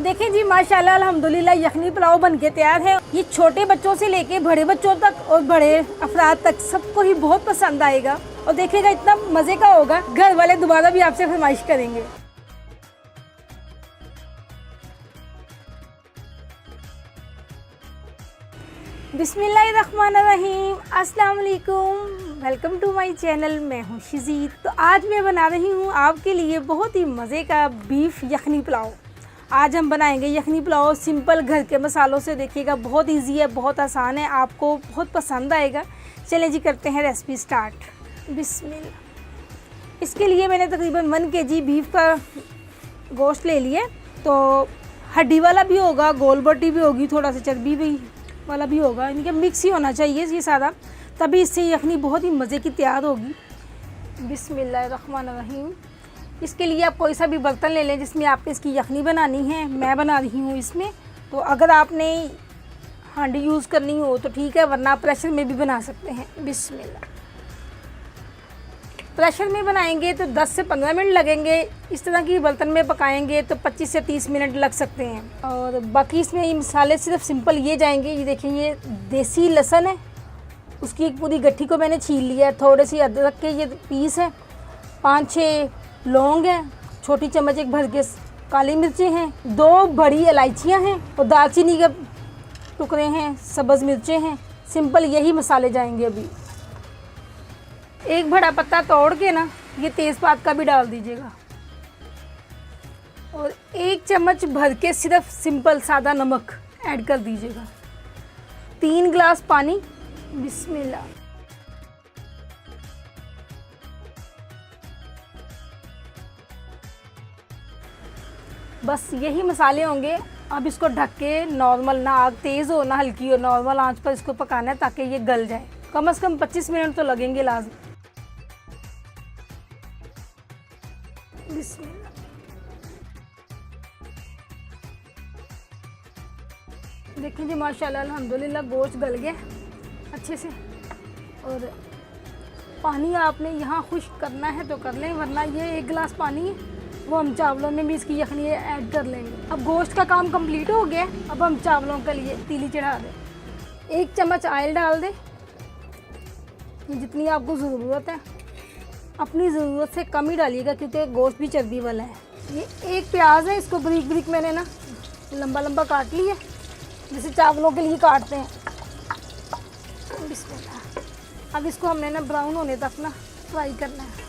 देखिए जी, माशाल्लाह अल्हम्दुलिल्लाह यखनी पुलाव बन के तैयार है। ये छोटे बच्चों से लेके बड़े बच्चों तक और बड़े अफराद तक सबको ही बहुत पसंद आएगा और देखिएगा इतना मज़े का होगा, घर वाले दोबारा भी आपसे फरमाइश करेंगे। बिस्मिल्लाहिर्रहमानिर्रहीम, अस्सलाम वालेकुम, वेलकम टू माय चैनल। मैं हूँ शिजीद। तो आज मैं बना रही हूँ आपके लिए बहुत ही मज़े का बीफ यखनी पुलाव। आज हम बनाएंगे यखनी पुलाव सिंपल घर के मसालों से। देखिएगा बहुत इजी है, बहुत आसान है, आपको बहुत पसंद आएगा। चलें जी, करते हैं रेसिपी स्टार्ट। बिस्मिल्लाह। इसके लिए मैंने तकरीबन 1 kg बीफ का गोश्त ले लिया। तो हड्डी वाला भी होगा, गोल बोटी भी होगी, थोड़ा सा चर्बी भी वाला भी होगा, इनके मिक्स ही होना चाहिए ये सारा, तभी इससे यखनी बहुत ही मज़े की तैयार होगी। बिस्मिल्लाहिर्रहमानिर्रहीम। इसके लिए आप कोई सा भी बर्तन ले लें जिसमें आपने इसकी यखनी बनानी है। मैं बना रही हूँ इसमें, तो अगर आपने हांडी यूज़ करनी हो तो ठीक है, वरना प्रेशर में भी बना सकते हैं। बिस्मिल्लाह। प्रेशर में बनाएंगे तो 10 से 15 मिनट लगेंगे। इस तरह की बर्तन में पकाएंगे तो 25 से 30 मिनट लग सकते हैं। और बाकी इसमें ये मसाले सिर्फ सिंपल ये जाएंगे। ये देखिए, ये देसी लहसुन है, उसकी एक पूरी गट्ठी को मैंने छील लिया है। थोड़े सी अदरक के ये पीस है, 5-6 लौंग हैं, छोटी चम्मच एक भर के काली मिर्चें हैं, 2 बड़ी इलायचियाँ हैं और दालचीनी के टुकड़े हैं, सब्ज़ मिर्चें हैं। सिंपल यही मसाले जाएंगे। अभी एक बड़ा पत्ता तोड़ के ना ये तेज़पात का भी डाल दीजिएगा और 1 चम्मच भर के सिर्फ सिंपल सादा नमक ऐड कर दीजिएगा। 3 गिलास पानी। बिस्मिल्लाह। बस यही मसाले होंगे। अब इसको ढक के नॉर्मल, ना आग तेज़ हो ना हल्की हो, नॉर्मल आंच पर इसको पकाना है ताकि ये गल जाए। कम से कम 25 मिनट तो लगेंगे लाजमी। बिस्मिल्लाह। देखें जी, माशाल्लाह अल्हम्दुलिल्लाह गोश्त गल गया अच्छे से। और पानी आपने यहाँ खुश्क करना है तो कर लें, वरना ये 1 गिलास पानी है वो हम चावलों में भी इसकी यखनी ऐड कर लेंगे। अब गोश्त का काम कंप्लीट हो गया। अब हम चावलों के लिए तीली चढ़ा दें। 1 चम्मच ऑयल डाल दें, जितनी आपको ज़रूरत है। अपनी ज़रूरत से कम ही डालिएगा क्योंकि गोश्त भी चर्बी वाला है। ये 1 प्याज है, इसको बारीक बारीक मैंने ना लंबा लंबा काट लिया, जैसे चावलों के लिए काटते हैं। बिस्मिल्लाह। अब इसको हमने ना ब्राउन होने तक ना फ्राई करना है।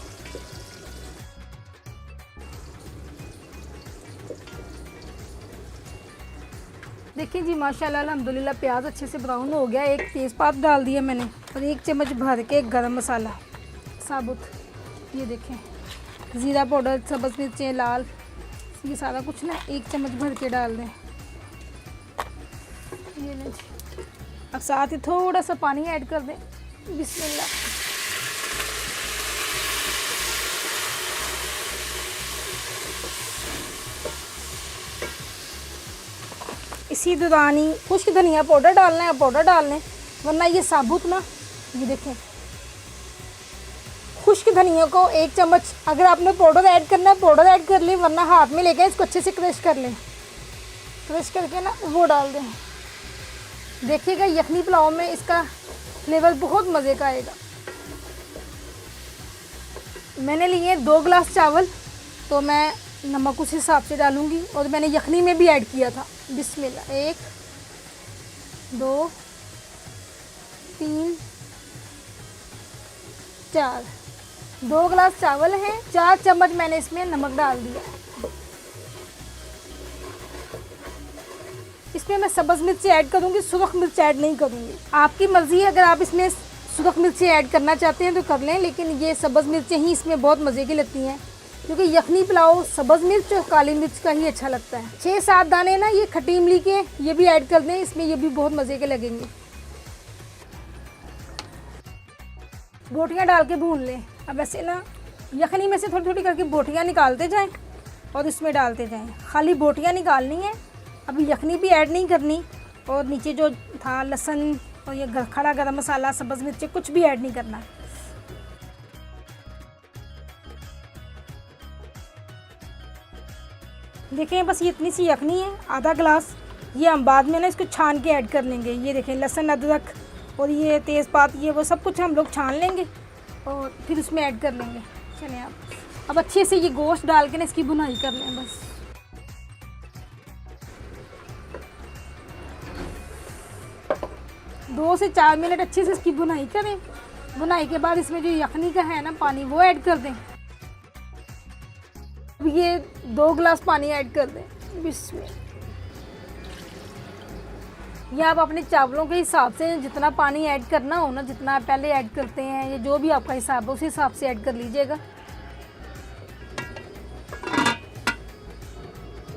देखिए जी, माशाल्लाह अल्हम्दुलिल्लाह प्याज अच्छे से ब्राउन हो गया। 1 तेज़पात डाल दिया मैंने और 1 चम्मच भर के गरम मसाला साबुत। ये देखें, ज़ीरा पाउडर, सब्ज़ मिर्चें लाल, ये सारा कुछ ना 1 चम्मच भर के डाल दें। ये लें जी। अब साथ ही थोड़ा सा पानी ऐड कर दें। बिस्मिल्लाह। इसी दौरान ही खुश्क धनिया पाउडर डालना है, पाउडर डालना है, वरना ये साबुत ना, ये देखें खुश्क धनिया को 1 चम्मच, अगर आपने पाउडर ऐड करना है पाउडर ऐड कर लें, वरना हाथ में लेके इसको अच्छे से क्रश कर लें। क्रश करके ना वो डाल दें। देखिएगा यखनी पुलाव में इसका फ्लेवर बहुत मज़े का आएगा। मैंने लिए 2 गिलास चावल, तो मैं नमक उस हिसाब से डालूँगी और मैंने यखनी में भी ऐड किया था। बिस्मिल्लाह। 1 2 3 4 2 गिलास चावल हैं, 4 चम्मच मैंने इसमें नमक डाल दिया। इसमें मैं सब्ज़ मिर्ची ऐड करूँगी, सुरख मिर्च ऐड नहीं करूँगी। आपकी मर्ज़ी है, अगर आप इसमें सुरख मिर्ची ऐड करना चाहते हैं तो कर लें, लेकिन ये सब्ज़ मिर्चें ही इसमें बहुत मज़े की लगती हैं क्योंकि यखनी पुलाव सब्ज़ मिर्च और काली मिर्च का ही अच्छा लगता है। 6-7 दाने ना ये खट्टी इमली के, ये भी ऐड कर दें इसमें, ये भी बहुत मज़े के लगेंगे। बोटियाँ डाल के भून लें। अब ऐसे ना यखनी में से थोड़ी थोड़ी करके बोटियाँ निकालते जाएं और इसमें डालते जाएं। खाली बोटियाँ निकालनी है, अभी यखनी भी ऐड नहीं करनी। और नीचे जो था लहसुन और ये खड़ा गरम मसाला, सब्ज़ मिर्ची, कुछ भी ऐड नहीं करना। देखें बस ये इतनी सी यखनी है, आधा गिलास। ये हम बाद में ना इसको छान के ऐड कर लेंगे। ये देखें लहसुन अदरक और ये तेज़पात ये वो सब कुछ हम लोग छान लेंगे और फिर उसमें ऐड कर लेंगे। चलिए आप अब अच्छे से ये गोश्त डाल के ना इसकी भुनाई कर लें। बस 2 से 4 मिनट अच्छे से इसकी भुनाई करें। भुनाई के बाद इसमें जो यखनी का है ना पानी वो ऐड कर दें। अब ये 2 गिलास पानी ऐड कर दें। बिस्मिल्लाह। या आप अपने चावलों के हिसाब से जितना पानी ऐड करना हो ना, जितना आप पहले ऐड करते हैं या जो भी आपका हिसाब है उस हिसाब से ऐड कर लीजिएगा।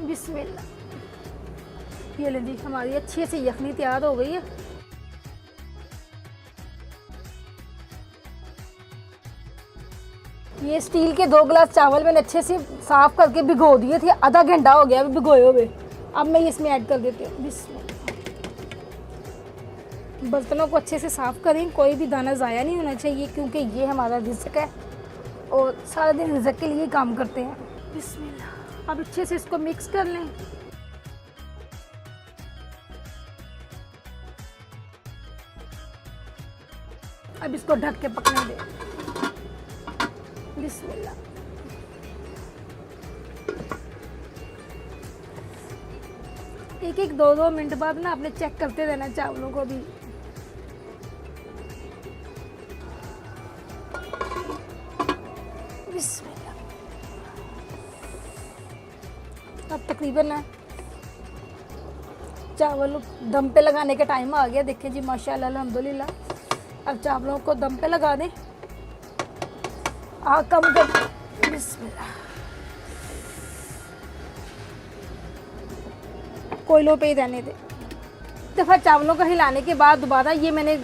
बिस्मिल्लाह। ये ले जी हमारी अच्छे से यखनी तैयार हो गई है। ये स्टील के 2 गिलास चावल मैंने अच्छे से साफ़ करके भिगो दिए थे, आधा घंटा हो गया भिगोए हुए। अब मैं इसमें ऐड कर देती हूँ। बिस्मिल्लाह। बर्तनों को अच्छे से साफ़ करें, कोई भी दाना ज़ाया नहीं होना चाहिए क्योंकि ये हमारा रिज़्क है और सारा दिन रिज़्क के लिए काम करते हैं। बिस्मिल्लाह। अब अच्छे से इसको मिक्स कर लें। अब इसको ढक के पकने दें। बिस्मिल्लाह। एक 2 मिनट बाद ना आपने चेक करते रहना चावलों को भी। बिस्मिल्लाह। अब तकरीबन ना चावल दम पे लगाने का टाइम आ गया। देखें जी माशाल्लाह अल्हम्दुलिल्लाह। अब चावलों को दम पे लगा दें। आग कम कर। बिस्मिल्लाह। कोयलों पे ही रहने दें। दफ़ा चावलों को हिलाने के बाद दोबारा ये मैंने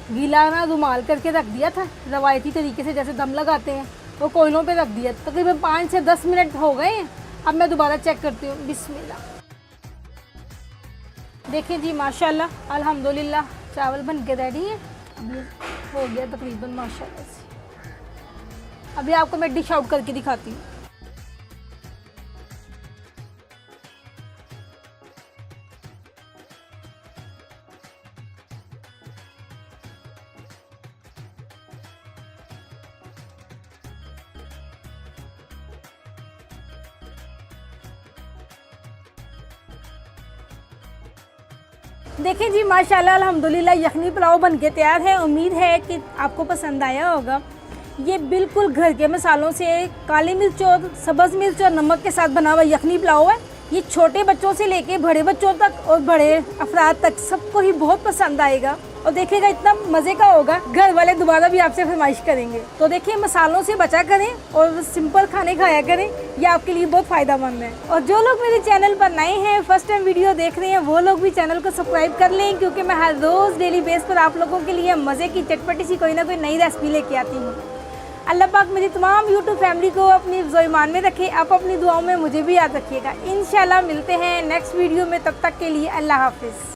गीला ना रुमाल करके रख दिया था रवायती तरीके से, जैसे दम लगाते हैं वो कोयलों पे रख दिया। तकरीबन 5 से 10 मिनट हो गए हैं। अब मैं दोबारा चेक करती हूँ। बिस्मिल्लाह। देखें जी माशाल्लाह अल्हम्दुलिल्लाह चावल बन के रेडी है। अभी हो गया तकरीबन माशाल्लाह से। अभी आपको मैं डिश आउट करके दिखाती हूँ। देखें जी माशाल्लाह अल्हम्दुलिल्लाह यखनी पुलाव बन के तैयार है। उम्मीद है कि आपको पसंद आया होगा। ये बिल्कुल घर के मसालों से काली मिर्च और सब्ज़ मिर्च और नमक के साथ बना हुआ यखनी पुलाव है। ये छोटे बच्चों से लेके बड़े बच्चों तक और बड़े अफराद तक सबको ही बहुत पसंद आएगा और देखिएगा इतना मज़े का होगा, घर वाले दोबारा भी आपसे फरमाइश करेंगे। तो देखिए मसालों से बचा करें और सिंपल खाने खाया करें, ये आपके लिए बहुत फ़ायदेमंद है। और जो लोग मेरे चैनल पर नए हैं, फर्स्ट टाइम वीडियो देख रहे हैं, वो लोग भी चैनल को सब्सक्राइब कर लें क्योंकि मैं हर रोज़ डेली बेस पर आप लोगों के लिए मज़े की चटपटी सी कोई ना कोई नई रेसिपी लेके आती हूँ। अल्लाह पाक मेरी तमाम यूट्यूब फैमिली को अपनी ईमान में रखे। आप अपनी दुआओं में मुझे भी याद रखिएगा। इंशाल्लाह मिलते हैं नेक्स्ट वीडियो में, तब तक के लिए अल्लाह हाफिज़।